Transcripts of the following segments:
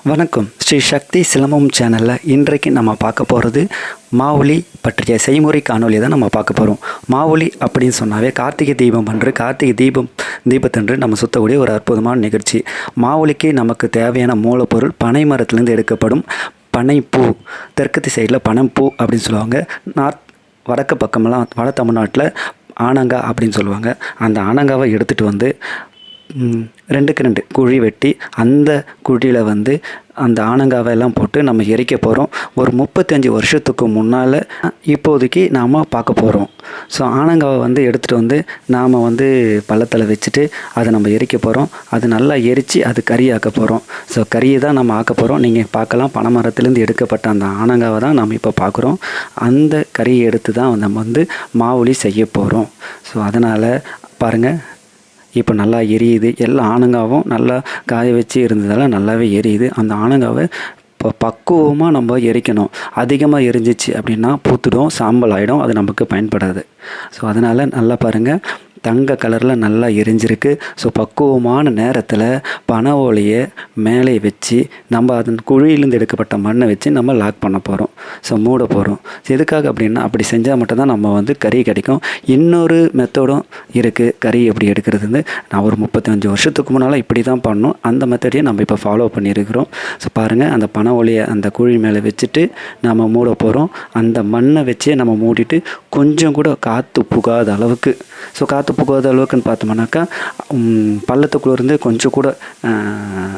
வணக்கம். ஸ்ரீ சக்தி சிலம்பம் சேனலில் இன்றைக்கு நம்ம பார்க்க போகிறது மாவுளி பற்றிய செய்முறை காணொலி தான் நம்ம பார்க்க போகிறோம். மாவுளி அப்படின்னு சொன்னாவே கார்த்திகை தீபம் அன்று தீபத்தன்று நம்ம சுற்றக்கூடிய ஒரு அற்புதமான நிகழ்ச்சி. மாவுளிக்கு நமக்கு தேவையான மூலப்பொருள் பனை மரத்துலேருந்து எடுக்கப்படும் பனைப்பூ. தெற்கு சைடில் பனைப்பூ அப்படின்னு சொல்லுவாங்க. வடக்கு பக்கமெல்லாம் வட தமிழ்நாட்டில் ஆனங்காய் அப்படின்னு சொல்லுவாங்க. அந்த ஆனங்காவை எடுத்துகிட்டு வந்து 2 குழி வெட்டி அந்த குழியில் வந்து அந்த ஆனங்காவை எல்லாம் போட்டு நம்ம எரிக்க போகிறோம். ஒரு 35 வருஷத்துக்கு முன்னால் இப்போதைக்கு நாம் பார்க்க போகிறோம். ஸோ ஆனங்காவை வந்து எடுத்துகிட்டு வந்து நாம் வந்து பள்ளத்தில் வச்சுட்டு அதை நம்ம எரிக்க போகிறோம். அது நல்லா எரித்து அது கறி ஆக்க போகிறோம். ஸோ கறியை தான் நம்ம ஆக்க போகிறோம். நீங்கள் பார்க்கலாம், பனை மரத்துலேருந்து எடுக்கப்பட்ட அந்த ஆனங்காவை தான் நம்ம இப்போ பார்க்குறோம். அந்த கறியை எடுத்து தான் நம்ம வந்து மாவுளி செய்ய போகிறோம். ஸோ அதனால் பாருங்கள், இப்போ நல்லா எரியுது. எல்லா ஆனங்காவும் நல்லா காய வச்சு இருந்ததால் நல்லாவே எரியுது. அந்த ஆனங்காவை இப்போ பக்குவமாக நம்ம எரிக்கணும். அதிகமாக எரிஞ்சிச்சு அப்படின்னா பூத்துடும், சாம்பல் ஆகிடும், அது நமக்கு பயன்படாது. ஸோ அதனால் நல்லா பாருங்கள், தங்க கலரில் நல்லா எரிஞ்சிருக்கு. ஸோ பக்குவமான நேரத்தில் பனை ஓலையை மேலே வச்சு நம்ம அதன் குழியிலேருந்து எடுக்கப்பட்ட மண்ணை வச்சு நம்ம லாக் பண்ண போகிறோம். ஸோ மூட போகிறோம். எதுக்காக அப்படின்னா, அப்படி செஞ்சால் மட்டும்தான் நம்ம வந்து கறி கிடைக்கும். இன்னொரு மெத்தடும் இருக்குது கறி எப்படி எடுக்கிறதுன்னு. நான் ஒரு 35 வருஷத்துக்கு முன்னால் இப்படி தான் பண்ணோம். அந்த மெத்தடையும் நம்ம இப்போ ஃபாலோ பண்ணியிருக்கிறோம். ஸோ பாருங்கள், அந்த பனை ஓலையை அந்த குழி மேலே வச்சுட்டு நம்ம மூட போகிறோம். அந்த மண்ணை வச்சே நம்ம மூடிட்டு கொஞ்சம் கூட காற்று புகாத அளவுக்கு, ஸோ காற்று புகாத அளவுக்குன்னு பார்த்தோம்னாக்கா பள்ளத்துக்குள்ளேருந்து கொஞ்சம் கூட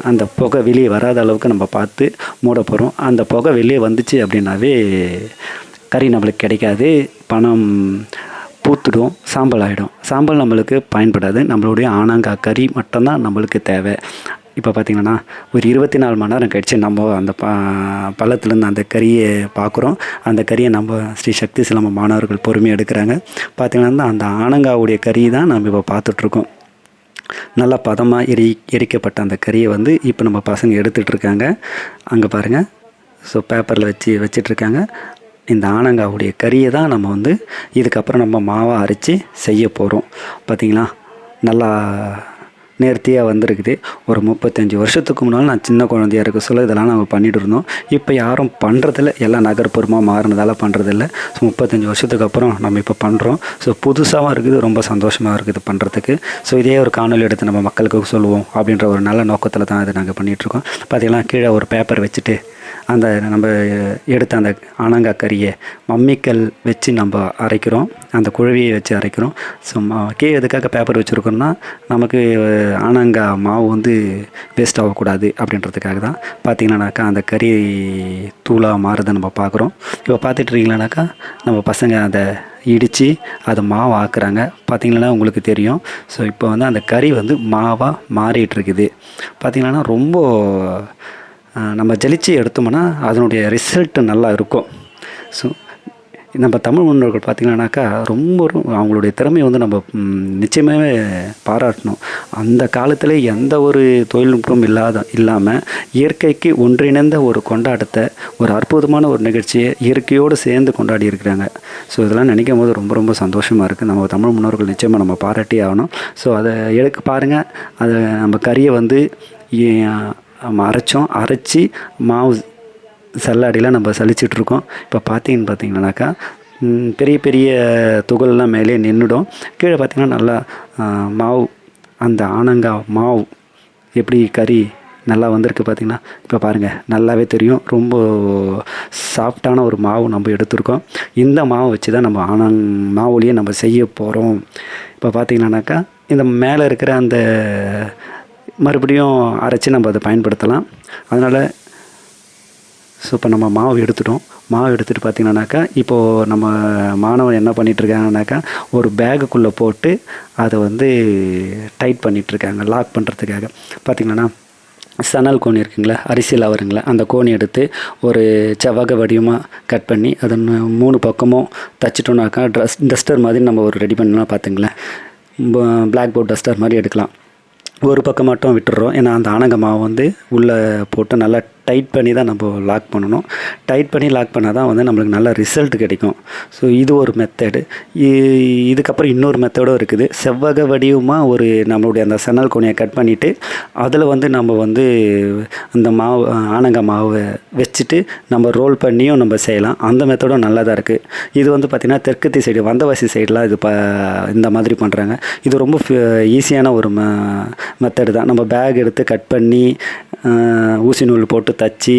அந்த புகை வெளியே வராத அளவுக்கு நம்ம பார்த்து மூட போகிறோம். அந்த புகை வெளியே வந்துச்சு அப்படின்னாவே கறி நம்மளுக்கு கிடைக்காது, பணம் பூத்துடும், சாம்பல் ஆகிடும். சாம்பல் நம்மளுக்கு பயன்படாது. நம்மளுடைய ஆனங்காய் கறி மட்டும்தான் நம்மளுக்கு தேவை. இப்போ பார்த்திங்கன்னா ஒரு 24 மணி நேரம் கழிச்சு நம்ம அந்த பள்ளத்துலேருந்து அந்த கறியை பார்க்குறோம். அந்த கறியை நம்ம ஸ்ரீ சக்தி சிலம்பம் மாணவர்கள் பொறுமையாக எடுக்கிறாங்க. பார்த்திங்கன்னா அந்த ஆனங்காவுடைய கறி தான் நம்ம இப்போ பார்த்துட்ருக்கோம். நல்லா பதமாக எரிக்கப்பட்ட அந்த கறியை வந்து இப்போ நம்ம பசங்க எடுத்துகிட்ருக்காங்க. அங்கே பாருங்கள், ஸோ பேப்பரில் வச்சிட்ருக்காங்க. இந்த ஆனங்காவுடைய கறியை தான் நம்ம வந்து இதுக்கப்புறம் நம்ம மாவாக அரைச்சி செய்ய போகிறோம். பார்த்திங்களா, நல்லா நேர்த்தியாக வந்திருக்குது. ஒரு 35 வருஷத்துக்கு முன்னால் நான் சின்ன குழந்தையாக இருக்க சொல்ல இதெல்லாம் நம்ம பண்ணிகிட்டு இருந்தோம். இப்போ யாரும் பண்ணுறதில்ல, எல்லாம் நகர்ப்புறமாக மாறினதால் பண்ணுறதில்ல. ஸோ 35 வருஷத்துக்கு அப்புறம் நம்ம இப்போ பண்ணுறோம். ஸோ புதுசாகவும் இருக்குது, ரொம்ப சந்தோஷமாக இருக்குது பண்ணுறதுக்கு. ஸோ இதே ஒரு காணொலி எடுத்து நம்ம மக்களுக்கு சொல்லுவோம் அப்படின்ற ஒரு நல்ல நோக்கத்தில் தான் இதை நாங்கள் பண்ணிகிட்ருக்கோம். பார்த்திங்கன்னா கீழே ஒரு பேப்பர் வச்சுட்டு அந்த நம்ம எடுத்த அந்த ஆனங்காய் கறியை மம்மிக்கல் வச்சு நம்ம அரைக்கிறோம். அந்த குழவியை வச்சு அரைக்கிறோம். ஸோ கீழே எதுக்காக பேப்பர் வச்சுருக்கோம்னா, நமக்கு ஆனங்காய் மாவு வந்து வேஸ்ட் ஆகக்கூடாது அப்படின்றதுக்காக தான். பார்த்திங்கன்னாக்கா அந்த கறி தூளாக மாறுதை நம்ம பார்க்குறோம். இப்போ பார்த்துட்ருக்கீங்களானாக்கா நம்ம பசங்க அதை இடித்து அதை மாவு ஆக்குறாங்க. பார்த்திங்கன்னா உங்களுக்கு தெரியும். ஸோ இப்போ வந்து அந்த கறி வந்து மாவாக மாறிட்டுருக்குது. பார்த்திங்கன்னா ரொம்ப நம்ம ஜலிச்சு எடுத்தோம்னா அதனுடைய ரிசல்ட்டு நல்லா இருக்கும். ஸோ நம்ம தமிழ் முன்னோர்கள் பார்த்திங்கன்னாக்கா ரொம்ப அவங்களுடைய திறமையை வந்து நம்ம நிச்சயமாகவே பாராட்டணும். அந்த காலத்தில் எந்த ஒரு தொழில்நுட்பம் இல்லாமல் இயற்கைக்கு ஒன்றிணைந்த ஒரு கொண்டாட்டத்தை, ஒரு அற்புதமான ஒரு நிகழ்ச்சியை இயற்கையோடு சேர்ந்து கொண்டாடி இருக்கிறாங்க. ஸோ இதெல்லாம் நினைக்கும் போது ரொம்ப ரொம்ப சந்தோஷமாக இருக்குது. நம்ம தமிழ் முன்னோர்கள் நிச்சயமாக நம்ம பாராட்டி ஆகணும். ஸோ அதை பாருங்கள், அதை நம்ம கறியை வந்து அரைச்சி மாவு சல்லாடியில் நம்ம சலிச்சிட்ருக்கோம். இப்போ பார்த்திங்கனாக்கா பெரிய பெரிய துகள்லாம் மேலே நின்றுடும். கீழே பார்த்திங்கன்னா நல்லா மாவு, அந்த ஆனங்காய் மாவு எப்படி கறி நல்லா வந்திருக்கு பார்த்திங்கன்னா. இப்போ பாருங்கள், நல்லாவே தெரியும். ரொம்ப சாஃப்டான ஒரு மாவு நம்ம எடுத்துருக்கோம். இந்த மாவை வச்சு தான் நம்ம மாவுலியை நம்ம செய்ய போகிறோம். இப்போ பார்த்திங்கனாக்கா இந்த மேலே இருக்கிற அந்த மறுபடியும் அரைச்சி நம்ம அதை பயன்படுத்தலாம். அதனால் ஸோ இப்போ நம்ம மாவு எடுத்துகிட்டு பார்த்திங்கனாக்கா இப்போது நம்ம மாணவன் என்ன பண்ணிகிட்ருக்காங்கனாக்கா ஒரு பேகுக்குள்ளே போட்டு அதை வந்து டைட் பண்ணிகிட்ருக்காங்க லாக் பண்ணுறதுக்காக. பார்த்திங்கன்னா சணல் கோணி இருக்குங்களா, அரிசியில் வருங்களா, அந்த கோணி எடுத்து ஒரு செவ்வக வடிவமாக கட் பண்ணி அதை 3 பக்கமும் தைச்சிட்டோம்னாக்கா டஸ்டர் மாதிரி நம்ம ஒரு ரெடி பண்ணலாம். பார்த்துங்களேன், பிளாக் போர்ட் டஸ்டர் மாதிரி எடுக்கலாம். ஒரு பக்கம் மட்டும் விட்டுடுறோம். ஏன்னா அந்த ஆனங்காய் மாவு வந்து உள்ளே போட்டு நல்லா டைட் பண்ணி தான் நம்ம லாக் பண்ணணும். டைட் பண்ணி லாக் பண்ணால் தான் வந்து நம்மளுக்கு நல்ல ரிசல்ட் கிடைக்கும். ஸோ இது ஒரு மெத்தடு. இதுக்கப்புறம் இன்னொரு மெத்தடும் இருக்குது. செவ்வக வடிவமாக ஒரு நம்மளுடைய அந்த சணல் கோணியை கட் பண்ணிவிட்டு அதில் வந்து நம்ம வந்து அந்த மாவு ஆனங்காய் மாவை வச்சுட்டு நம்ம ரோல் பண்ணியும் நம்ம செய்யலாம். அந்த மெத்தடும் நல்லா தான் இருக்குது. இது வந்து பார்த்திங்கன்னா தெற்கத்தி சைடு வந்தவாசி சைடெலாம் இது இந்த மாதிரி பண்ணுறாங்க. இது ரொம்ப ஈஸியான ஒரு மெத்தடு தான். நம்ம பேக் எடுத்து கட் பண்ணி ஊசி நூல் போட்டு தச்சு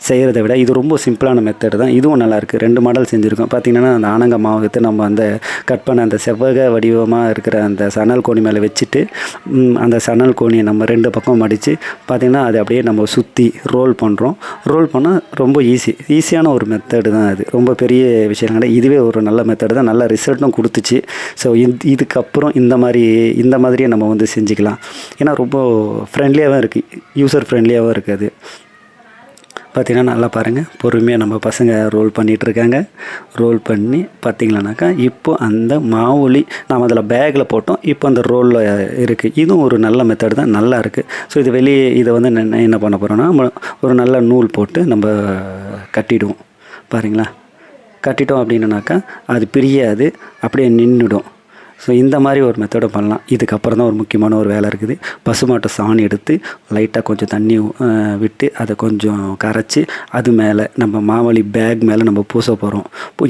செய்கிறத விட இது ரொம்ப சிம்பிளான மெத்தடு தான். இதுவும் நல்லாயிருக்கு. 2 மாடல் செஞ்சுருக்கோம். பார்த்திங்கன்னா அந்த ஆனங்காய் மாவு எடுத்து நம்ம அந்த கட் பண்ண அந்த செவ்வக வடிவமாக இருக்கிற அந்த சணல் கோணி மேலே வச்சுட்டு அந்த சணல் கோணியை நம்ம 2 பக்கம் மடித்து பார்த்திங்கன்னா அது அப்படியே நம்ம சுற்றி ரோல் பண்ணுறோம். ரோல் பண்ணால் ரொம்ப ஈஸியான ஒரு மெத்தடு தான் அது. ரொம்ப பெரிய விஷயம் கிடையாது. இதுவே ஒரு நல்ல மெத்தடு தான். நல்ல ரிசல்ட்டும் கொடுத்துச்சு. ஸோ இதுக்கப்புறம் இந்த மாதிரியே நம்ம வந்து செஞ்சுக்கலாம். ஏன்னா ரொம்ப ஃப்ரெண்ட்லியாகவும் இருக்குது, யூசர் ஃப்ரெண்ட்லியாகவும் இருக்குது. அது பார்த்திங்கன்னா நல்லா பாருங்கள், பொறுமையாக நம்ம பசங்க ரோல் பண்ணிகிட்ருக்காங்க. ரோல் பண்ணி பார்த்திங்களானாக்கா இப்போ அந்த மாவுளி நாம் அதில் பேக்கில் போட்டோம். இப்போ அந்த ரோலில் இருக்குது. இதுவும் ஒரு நல்ல மெத்தட் தான், நல்லா இருக்குது. ஸோ இது வெளியே இதை வந்து என்ன பண்ண போகிறோன்னா ஒரு நல்ல நூல் போட்டு நம்ம கட்டிடுவோம். பாருங்களா, கட்டிட்டோம் அப்படின்னாக்கா அது பிரியாது, அப்படியே நின்றுடும். ஸோ இந்த மாதிரி ஒரு மெத்தடை பண்ணலாம். இதுக்கப்புறம் தான் ஒரு முக்கியமான ஒரு வேலை இருக்குது. பசுமாட்டை சாணி எடுத்து லைட்டாக கொஞ்சம் தண்ணி விட்டு அதை கொஞ்சம் கரைச்சி அது மேலே நம்ம மாவலி பேக் மேலே நம்ம பூச போகிறோம்.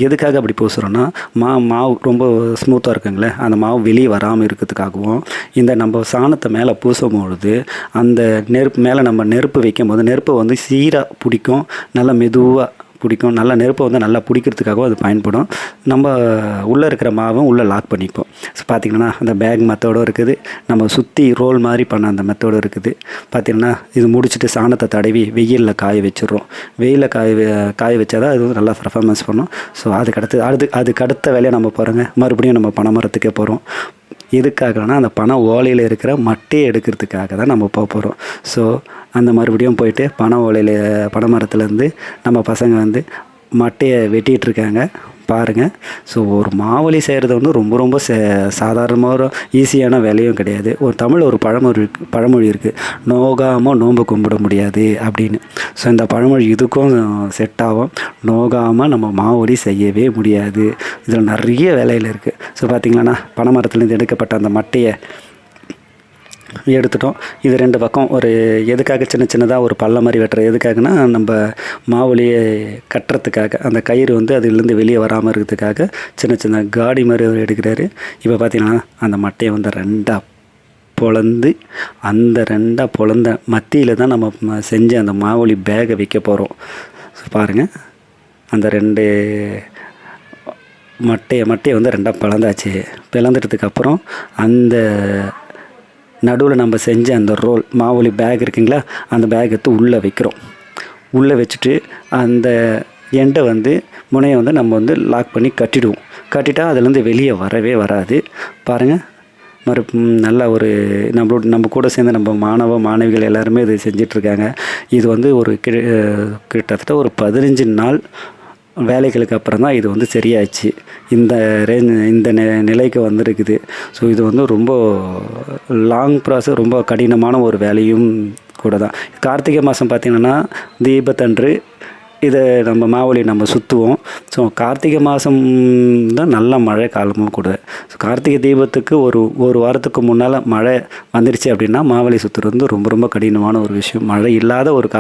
எதுக்காக அப்படி பூசுகிறோன்னா மாவு ரொம்ப ஸ்மூத்தாக இருக்குங்களே, அந்த மாவு வெளியே வராமல் இருக்கிறதுக்காகவும் இந்த நம்ம சாணத்தை மேலே பூசும்பொழுது அந்த நெருப்பு மேலே நம்ம நெருப்பு வைக்கும் போது நெருப்பை வந்து சீராக பிடிக்கும், நல்லா மெதுவாக பிடிக்கும். நல்லா நெருப்பை வந்து நல்லா பிடிக்கிறதுக்காகவும் அது பயன்படும். நம்ம உள்ளே இருக்கிற மாவும் உள்ளே லாக் பண்ணிப்போம். ஸோ பார்த்திங்கன்னா அந்த பேக் மெத்தோடும் இருக்குது, நம்ம சுற்றி ரோல் மாதிரி பண்ண அந்த மெத்தோடும் இருக்குது. பார்த்திங்கன்னா இது முடிச்சுட்டு சாணத்தை தடவி வெயிலில் காய வச்சிடுறோம். வெயிலில் காய வச்சா தான் அது நல்லா பர்ஃபார்மன்ஸ் பண்ணும். ஸோ அதுக்கு அடுத்த வேலையை நம்ம போகிறோங்க. மறுபடியும் நம்ம பனைமரத்துக்கே போகிறோம். எதுக்காகனா அந்த பனை ஓலையில் இருக்கிற மட்டையை எடுக்கிறதுக்காக தான் நம்ம போகிறோம். ஸோ அந்த மறுபடியும் போயிட்டு பனை மரத்துலேருந்து நம்ம பசங்க வந்து மட்டையை வெட்டிகிட்ருக்காங்க பாருங்கள். ஸோ ஒரு மாவலி செய்கிறது வந்து ரொம்ப ரொம்ப சாதாரணமாக ஈஸியான வேலையும் கிடையாது. ஒரு தமிழ் ஒரு பழமொழி இருக்குது, நோகாமல் நோன்பு கும்பிட முடியாது அப்படின்னு. ஸோ இந்த பழமொழி இதுக்கும் செட் ஆகும். நோகாமல் நம்ம மாவலி செய்யவே முடியாது. இதில் நிறைய வேலையில் இருக்குது. ஸோ பார்த்திங்களா, பனை மரத்துலேருந்து எடுக்கப்பட்ட அந்த மட்டையை எடுத்துட்டோம். இது 2 பக்கம் ஒரு எதுக்காக சின்னதாக ஒரு பள்ள மாதிரி வெட்டுற எதுக்காகனா நம்ம மாவுளியை கட்டுறதுக்காக, அந்த கயிறு வந்து அதுலேருந்து வெளியே வராமல் இருக்கிறதுக்காக சின்ன காடி மாதிரி அவர் எடுக்கிறாரு. இப்போ பார்த்திங்கன்னா அந்த மட்டையை வந்து 2ஆக பொளந்து அந்த 2ஆக பொளந்த மத்தியில் தான் நம்ம செஞ்ச அந்த மாவுளி பேக்கை வைக்க போகிறோம். பாருங்கள், அந்த 2 மட்டையை வந்து 2ஆக பிளந்தாச்சு. பிளந்துட்டதுக்கப்புறம் அந்த நடுவில் நம்ம செஞ்ச அந்த ரோல் மாவுளி பேக் இருக்குங்களா, அந்த பேக் எடுத்து உள்ளே வைக்கிறோம். உள்ளே வச்சுட்டு அந்த எண்டை வந்து முனையை வந்து நம்ம வந்து லாக் பண்ணி கட்டிடுவோம். கட்டிட்டா அதுலேருந்து வெளியே வரவே வராது. பாருங்கள், நல்ல ஒரு நம்ம கூட சேர்ந்து நம்ம மாணவிகள் எல்லாருமே இது செஞ்சிட்ருக்காங்க. இது வந்து ஒரு கிட்டத்தட்ட ஒரு 15 நாள் வேலைகளுக்கு அப்புறம் தான் இது வந்து சரியாச்சு. இந்த நிலைக்கு வந்திருக்குது. ஸோ இது வந்து ரொம்ப லாங் ப்ராசஸ், ரொம்ப கடினமான ஒரு வேலையும் கூட தான். கார்த்திகை மாதம் பார்த்திங்கன்னா தீபத்தன்று இதை நம்ம மாவுளி நம்ம சுற்றுவோம். ஸோ கார்த்திகை மாதம் தான் நல்ல மழை காலமும் கூட. ஸோ கார்த்திகை தீபத்துக்கு ஒரு வாரத்துக்கு முன்னால் மழை வந்துடுச்சு அப்படின்னா மாவுளி சுற்றுறது வந்து ரொம்ப ரொம்ப கடினமான ஒரு விஷயம். மழை இல்லாத ஒரு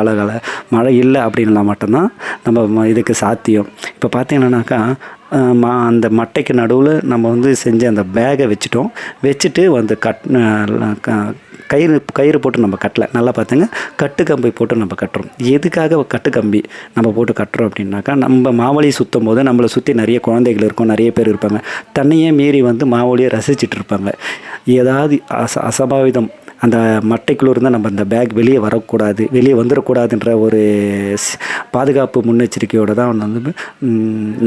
மழை இல்லை அப்படின்னா மட்டும்தான் நம்ம இதுக்கு சாத்தியம். இப்போ பார்த்தீங்கன்னாக்கா அந்த மட்டைக்கு நடுவில் நம்ம வந்து செஞ்ச அந்த பேக்கை வச்சுட்டு வந்து கயிறு போட்டு நம்ம கட்டலை. நல்லா பார்த்துங்க, கட்டுக்கம்பி போட்டு நம்ம கட்டுறோம். எதுக்காக கட்டுக்கம்பி நம்ம போட்டு கட்டுறோம் அப்படின்னாக்கா, நம்ம மாவலி சுற்றும் போது நம்மளை சுற்றி நிறைய குழந்தைகள் இருக்கும், நிறைய பேர் இருப்பாங்க. தன்னையே மீறி வந்து மாவலியை ரசிச்சுட்டு இருப்பாங்க. ஏதாவது அசம்பாவிதம் அந்த மட்டைக்குள்ளே இருந்தால் நம்ம அந்த பேக் வெளியே வந்துடக்கூடாதுன்ற ஒரு பாதுகாப்பு முன்னெச்சரிக்கையோடு தான் வந்து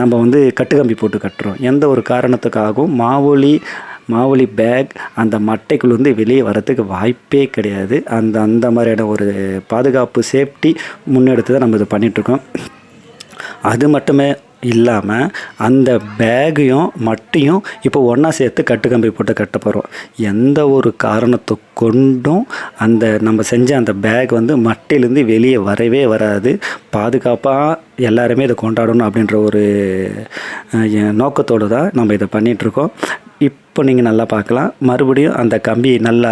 நம்ம வந்து கட்டுக்கம்பி போட்டு கட்டுறோம். எந்த ஒரு காரணத்துக்காகவும் மாவுளி பேக் அந்த மட்டைக்குள்ளேருந்து வெளியே வரத்துக்கு வாய்ப்பே கிடையாது. அந்த மாதிரியான ஒரு பாதுகாப்பு சேஃப்டி முன்னெடுத்து தான் நம்ம இதை பண்ணிகிட்ருக்கோம். அது மட்டுமே இல்லாமல் அந்த பேக்கையும் மட்டையும் இப்போ ஒன்றா சேர்த்து கட்டுக்கம்பி போட்டு கட்ட போகிறோம். எந்த ஒரு காரணத்தை கொண்டும் அந்த நம்ம செஞ்ச அந்த பேக் வந்து மட்டையிலேருந்து வெளியே வரவே வராது. பாதுகாப்பாக எல்லாருமே இதை கொண்டாடணும் அப்படின்ற ஒரு நோக்கத்தோடு தான் நம்ம இதை பண்ணிகிட்ருக்கோம். இப்போ நீங்கள் நல்லா பார்க்கலாம். மறுபடியும் அந்த கம்பி நல்லா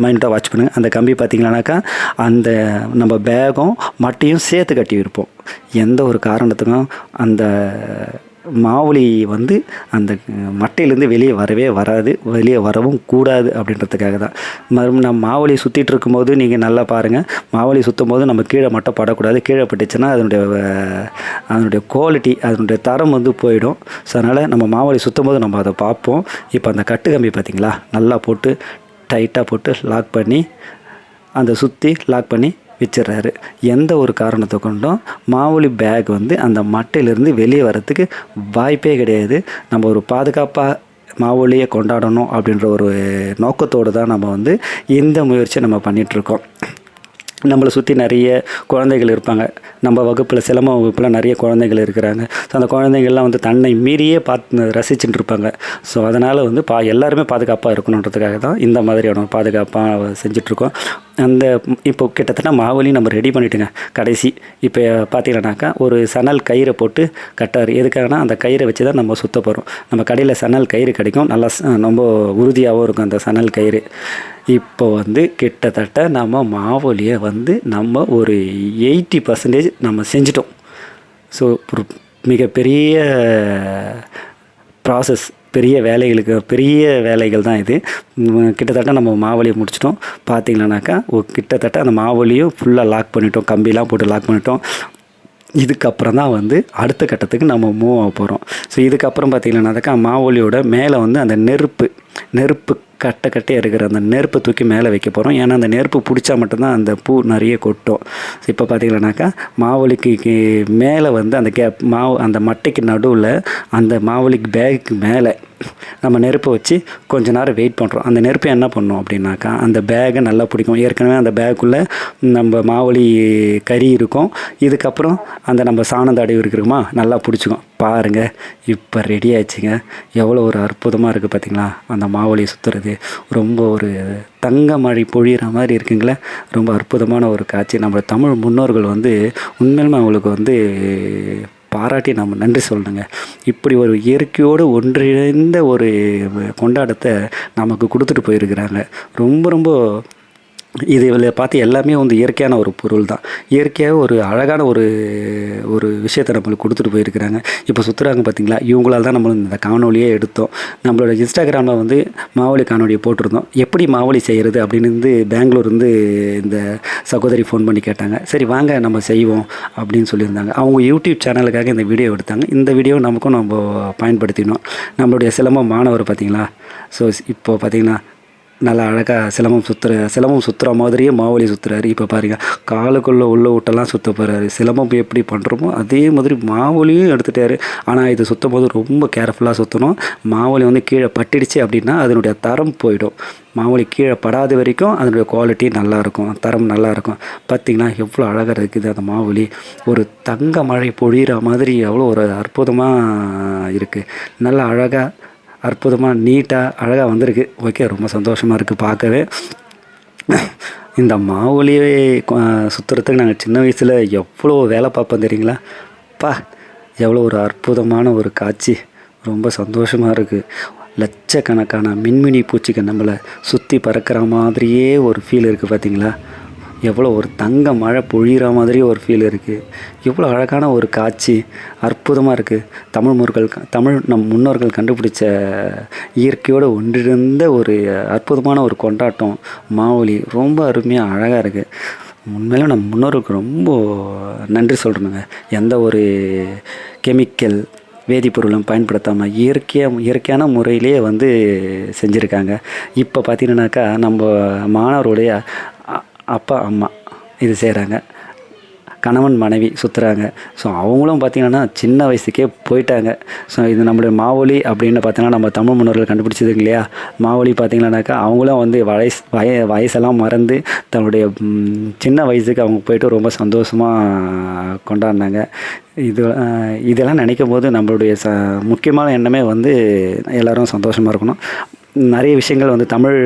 மைண்டாக வாட்ச் பண்ணுங்கள். அந்த கம்பி பார்த்திங்களானாக்கா அந்த நம்ம பேகும் மட்டையும் சேர்த்து கட்டி இருப்போம். எந்த ஒரு காரணத்துக்கும் அந்த மாவுளி வந்து அந்த மட்டையிலேருந்து வெளியே வரவே வராது, வெளியே வரவும் கூடாது அப்படின்றதுக்காக தான். மறுபடியும் நம்ம மாவுளி சுற்றிட்டு இருக்கும்போது நீங்கள் நல்லா பாருங்கள். மாவுளி சுற்றும் போது நம்ம கீழே மட்டும் படக்கூடாது. கீழே பட்டுச்சுன்னா அதனுடைய குவாலிட்டி, அதனுடைய தரம் வந்து போயிடும். ஸோ அதனால் நம்ம மாவுளி சுற்றும் போது நம்ம அதை பார்ப்போம். இப்போ அந்த கட்டு கம்பி பார்த்திங்களா, நல்லா போட்டு டைட்டாக போட்டு லாக் பண்ணி அந்த சுற்றி லாக் பண்ணி வச்சிடுறாரு. எந்த ஒரு காரணத்தை கொண்டும் மாவுளி பேக் வந்து அந்த மட்டையிலேருந்து வெளியே வரத்துக்கு வாய்ப்பே கிடையாது. நம்ம ஒரு பாதுகாப்பாக மாவுளியை கொண்டாடணும் அப்படின்ற ஒரு நோக்கத்தோடு தான் நம்ம வந்து இந்த முயற்சியை நம்ம பண்ணிகிட்ருக்கோம். நம்மளை சுற்றி நிறைய குழந்தைகள் இருப்பாங்க. நம்ம வகுப்பில் சிலம்ப வகுப்பில் நிறைய குழந்தைகள் இருக்கிறாங்க. ஸோ அந்த குழந்தைகள்லாம் வந்து தன்னை மீறியே ரசிச்சுட்டு இருப்பாங்க. ஸோ அதனால் வந்து எல்லாருமே பாதுகாப்பாக இருக்கணுன்றதுக்காக தான் இந்த மாதிரியான பாதுகாப்பாக செஞ்சிட்ருக்கோம். அந்த இப்போ கிட்டத்தட்ட மாவுளி நம்ம ரெடி பண்ணிவிட்டுங்க. கடைசி இப்போ பார்த்தீங்கன்னாக்கா ஒரு சணல் கயிறை போட்டு கட்டார். எதுக்காகனா அந்த கயிறை வச்சு தான் நம்ம சுற்ற போகிறோம். நம்ம கடையில் சணல் கயிறு கிடைக்கும், நல்லா ரொம்ப உறுதியாகவும் இருக்கும் அந்த சணல் கயிறு. இப்போ வந்து கிட்டத்தட்ட நம்ம மாவுளியை வந்து நம்ம ஒரு 80% நம்ம செஞ்சிட்டோம். ஸோ ஒரு மிகப்பெரிய ப்ராசஸ், பெரிய வேலைகள் தான் இது. கிட்டத்தட்ட நம்ம மாவுளியை முடிச்சிட்டோம். பார்த்தீங்கன்னாக்கா கிட்டத்தட்ட அந்த மாவுளியும் ஃபுல்லாக லாக் பண்ணிட்டோம், கம்பிலாம் போட்டு லாக் பண்ணிட்டோம். இதுக்கப்புறம் தான் வந்து அடுத்த கட்டத்துக்கு நம்ம மூவ் ஆக போகிறோம். ஸோ இதுக்கப்புறம் பார்த்திங்கன்னாக்கா மாவுளியோட மேலே வந்து அந்த நெருப்பு கட்டையாக இருக்கிற அந்த நெருப்பை தூக்கி மேலே வைக்க போகிறோம். ஏன்னா அந்த நெருப்பு பிடிச்சா மட்டும்தான் அந்த பூ நிறைய கொட்டும். ஸோ இப்போ பார்த்திங்கன்னாக்கா மாவுளிக்கு மேலே வந்து அந்த அந்த மட்டைக்கு நடுவில் அந்த மாவுளிக்கு பேகுக்கு மேலே நம்ம நெருப்பை வச்சு கொஞ்ச நேரம் வெயிட் பண்ணுறோம். அந்த நெருப்பை என்ன பண்ணோம் அப்படின்னாக்கா அந்த பேகை நல்லா பிடிக்கும். ஏற்கனவே அந்த பேக்குள்ளே நம்ம மாவுளி கறி இருக்கும். இதுக்கப்புறம் அந்த நம்ம சாணம் தடவி இருக்குமா நல்லா பிடிச்சிக்கும். பாருங்கள், இப்போ ரெடி ஆயிடுச்சுங்க. எவ்வளோ ஒரு அற்புதமாக இருக்குது பார்த்திங்களா அந்த மாவுளி சுற்றுறது. ரொம்ப ஒரு தங்க மழை பொழிகிற மாதிரி இருக்குங்களே. ரொம்ப அற்புதமான ஒரு காட்சி. நம்ம தமிழ் முன்னோர்கள் வந்து உண்மையிலுமே அவங்களுக்கு வந்து பாராட்டி நம்ம நன்றி சொல்லணுங்க. இப்படி ஒரு இயற்கையோடு ஒன்றிணைந்த ஒரு கொண்டாட்டத்தை நமக்கு கொடுத்துட்டு போயிருக்கிறாங்க. ரொம்ப இதில் பார்த்து எல்லாமே வந்து இயற்கையான ஒரு பொருள் தான். இயற்கையாக ஒரு அழகான ஒரு விஷயத்தை நம்மளுக்கு கொடுத்துட்டு போயிருக்கிறாங்க. இப்போ சுற்றுறாங்க பார்த்திங்களா, இவங்களால் தான் நம்மளும் இந்த காணொலியே எடுத்தோம். நம்மளோட இன்ஸ்டாகிராமில் வந்து மாவுளி காணொலியை போட்டிருந்தோம். எப்படி மாவுளி செய்கிறது அப்படின்னு பெங்களூர்லேருந்து இந்த சகோதரி ஃபோன் பண்ணி கேட்டாங்க. சரி வாங்க நம்ம செய்வோம் அப்படின்னு சொல்லியிருந்தாங்க. அவங்க யூடியூப் சேனலுக்காக இந்த வீடியோ எடுத்தாங்க. இந்த வீடியோ நமக்கும் நம்ம பயன்படுத்தினோம். நம்மளுடைய சிலம்பம் மாணவர் பார்த்திங்களா. ஸோ இப்போ பார்த்திங்கன்னா நல்லா அழகாக சிலம்பம் சுற்றுற மாதிரியே மாவுளி சுற்றுறாரு. இப்போ பாருங்கள், காலுக்குள்ளே உள்ள விட்டெல்லாம் சுற்ற போகிறாரு. சிலம்பம் எப்படி பண்ணுறோமோ அதே மாதிரி மாவுளியும் எடுத்துட்டாரு. ஆனால் இது சுற்றும் போது ரொம்ப கேர்ஃபுல்லாக சுற்றணும். மாவுளி வந்து கீழே பட்டிடுச்சு அப்படின்னா அதனுடைய தரம் போயிடும். மாவுளி கீழே படாத வரைக்கும் அதனுடைய குவாலிட்டி நல்லாயிருக்கும், தரம் நல்லாயிருக்கும். பார்த்திங்கன்னா எவ்வளோ அழகாக இருக்குது அந்த மாவுளி. ஒரு தங்க மழை பொழிகிற மாதிரி எவ்வளோ ஒரு அற்புதமாக இருக்குது. நல்லா அழகாக அற்புதமாக நீட்டாக அழகாக வந்திருக்கு. ஓகே, ரொம்ப சந்தோஷமாக இருக்குது பார்க்கவே. இந்த மாவுளியை சுற்றுறதுக்கு நாங்கள் சின்ன வயசில் எவ்வளோ வேலை பார்ப்போம் தெரியுங்களா. எவ்வளோ ஒரு அற்புதமான ஒரு காட்சி. ரொம்ப சந்தோஷமாக இருக்குது. லட்சக்கணக்கான மின்மினி பூச்சிகள் நம்மளை சுற்றி பறக்கிற மாதிரியே ஒரு ஃபீல் இருக்குது பார்த்திங்களா. எவ்வளோ ஒரு தங்க மழை பொழிகிற மாதிரி ஒரு ஃபீல் இருக்குது. எவ்வளோ அழகான ஒரு காட்சி, அற்புதமாக இருக்குது. நம் முன்னோர்கள் கண்டுபிடிச்ச இயற்கையோடு ஒன்றிருந்த ஒரு அற்புதமான ஒரு கொண்டாட்டம் மாவுளி. ரொம்ப அருமையாக அழகாக இருக்குது. உண்மையிலும் நம்ம முன்னோருக்கு ரொம்ப நன்றி சொல்கிறேனுங்க. எந்த ஒரு கெமிக்கல் வேதிப்பொருளும் பயன்படுத்தாமல் இயற்கையான முறையிலே வந்து செஞ்சுருக்காங்க. இப்போ பார்த்தீங்கன்னாக்கா நம்ம மாணவருடைய அப்பா அம்மா இது செய்கிறாங்க. கணவன் மனைவி சுற்றுறாங்க. ஸோ அவங்களும் பார்த்திங்கன்னா சின்ன வயசுக்கே போயிட்டாங்க. ஸோ இது நம்மளுடைய மாவொலி அப்படின்னு பார்த்தீங்கன்னா நம்ம தமிழ் முன்னோர்கள் கண்டுபிடிச்சதுங்க இல்லையா. மாவொலி பார்த்திங்கன்னாக்கா அவங்களும் வந்து வயசெல்லாம் மறந்து தன்னுடைய சின்ன வயசுக்கு அவங்க போயிட்டு ரொம்ப சந்தோஷமாக கொண்டாடினாங்க. இதெல்லாம் நினைக்கும் போது நம்மளுடைய முக்கியமான எண்ணமே வந்து எல்லோரும் சந்தோஷமாக இருக்கணும். நிறைய விஷயங்கள் வந்து தமிழ்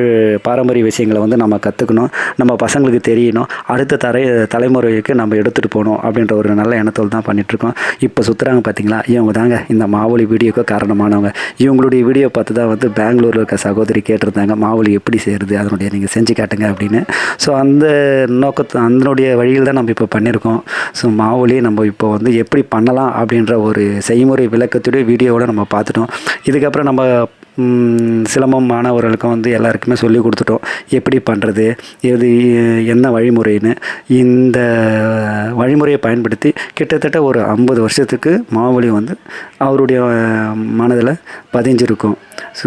பாரம்பரிய விஷயங்களை வந்து நம்ம கற்றுக்கணும், நம்ம பசங்களுக்கு தெரியணும், அடுத்த தலைமுறைக்கு நம்ம எடுத்துகிட்டு போகணும் அப்படின்ற ஒரு நல்ல எண்ணத்தோடு தான் பண்ணிகிட்ருக்கோம். இப்போ சுற்றுறாங்க பார்த்தீங்களா, இவங்க தாங்க இந்த மாவொலி வீடியோக்கு காரணமானவங்க. இவங்களுடைய வீடியோ பார்த்து தான் வந்து பெங்களூரில் இருக்க சகோதரி கேட்டிருந்தாங்க, மாவொலி எப்படி செய்கிறது, அதனுடைய நீங்கள் செஞ்சு காட்டுங்க அப்படின்னு. ஸோ அந்த அதனுடைய வழியில் தான் நம்ம இப்போ பண்ணியிருக்கோம். ஸோ மாவொலி நம்ம இப்போ வந்து எப்படி பண்ணலாம் அப்படின்ற ஒரு செய்முறை விளக்கத்துடைய வீடியோவோடு நம்ம பார்த்துட்டோம். இதுக்கப்புறம் நம்ம சிலம்பம் மாணவர்களுக்கும் வந்து எல்லாருக்குமே சொல்லி கொடுத்துட்டோம் எப்படி பண்ணுறது, என்ன வழிமுறைன்னு. இந்த வழிமுறையை பயன்படுத்தி கிட்டத்தட்ட ஒரு 50 வருஷத்துக்கு மாவொலி வந்து அவருடைய மனதில் பதிஞ்சிருக்கும். ஸோ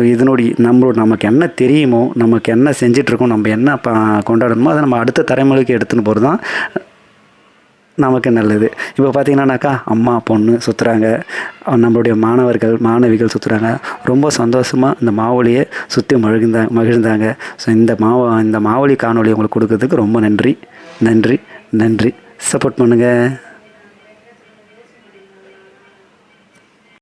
நமக்கு என்ன தெரியுமோ, நமக்கு என்ன செஞ்சிட்ருக்கோம், நம்ம என்ன கொண்டாடணுமோ அதை நம்ம அடுத்த தலைமுறைக்கு எடுத்துன்னு போகிறது தான் நமக்கு நல்லது. இப்போ பார்த்திங்கன்னாக்கா அம்மா பொண்ணு சுற்றுறாங்க, நம்மளுடைய மாணவிகள் சுற்றுறாங்க, ரொம்ப சந்தோஷமாக இந்த மாவொலியை சுற்றி மகிழ்ந்தாங்க. ஸோ இந்த மாவொலி காணொலி உங்களுக்கு கொடுக்கறதுக்கு ரொம்ப நன்றி. சப்போர்ட் பண்ணுங்கள்.